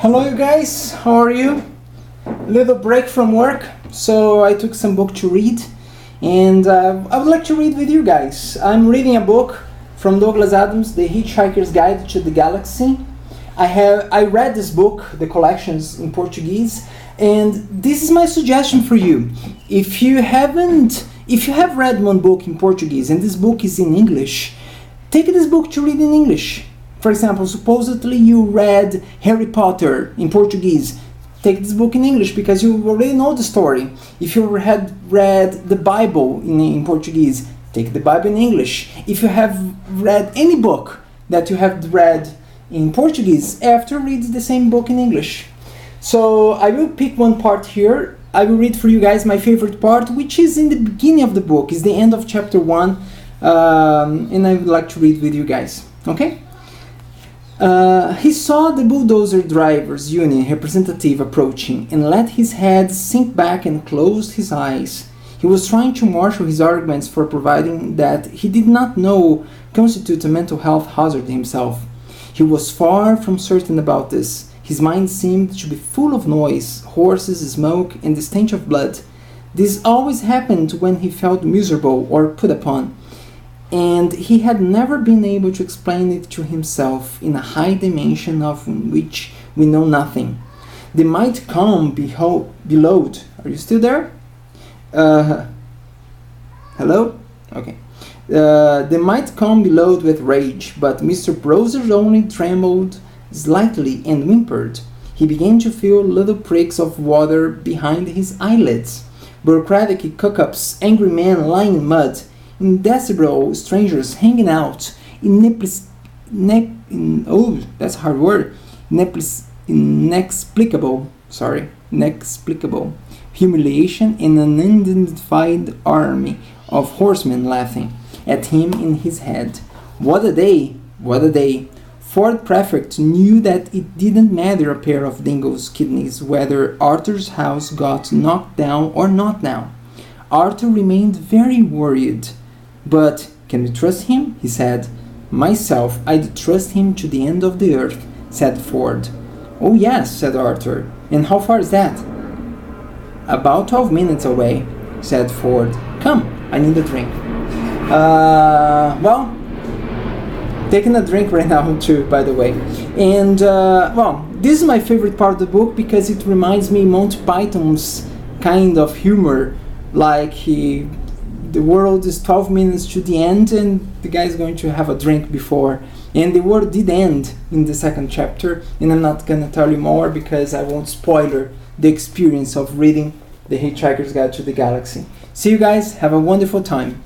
Hello you guys, how are you? Little break from work, so I took some book to read, and I would like to read with you guys. I'm reading a book from Douglas Adams, The Hitchhiker's Guide to the Galaxy. I read this book, the collections in Portuguese, and this is my suggestion for you. If you have read one book in Portuguese and this book is in English, take this book to read in English. For example, supposedly you read Harry Potter in Portuguese. Take this book in English because you already know the story. If you had read the Bible in Portuguese, take the Bible in English. If you have read any book that you have read in Portuguese, after read the same book in English. So I will pick one part here. I will read for you guys my favorite part, which is in the beginning of the book. It's the end of chapter 1, and I would like to read with you guys. Okay? He saw the bulldozer drivers union representative approaching and let his head sink back and closed his eyes. He was trying to marshal his arguments for providing that he did not know constitute a mental health hazard himself. He was far from certain about this. His mind seemed to be full of noise, horses, smoke, and the stench of blood. This always happened when he felt miserable or put upon, and he had never been able to explain it to himself in a high dimension of which we know nothing. They might come below. Are you still there? Hello? Okay. They might come below with rage, but Mr. Browser only trembled slightly and whimpered. He began to feel little pricks of water behind his eyelids. Bureaucratic cock-ups, angry men lying in mud, indescribable strangers hanging out, inexplicable humiliation, and an unidentified army of horsemen laughing at him in his head. What a day! What a day! Ford Prefect knew that it didn't matter a pair of dingoes' kidneys whether Arthur's house got knocked down or not down. Arthur remained very worried. But can we trust him? He said. Myself, I'd trust him to the end of the earth, said Ford. Oh yes, said Arthur. And how far is that? About 12 minutes away, said Ford. Come, I need a drink. Well, taking a drink right now too, by the way. And, this is my favorite part of the book because it reminds me Monty Python's kind of humor, like the world is 12 minutes to the end and the guy is going to have a drink before. And the world did end in the second chapter, and I'm not going to tell you more because I won't spoiler the experience of reading The Hitchhiker's Guide to the Galaxy. See you guys, have a wonderful time.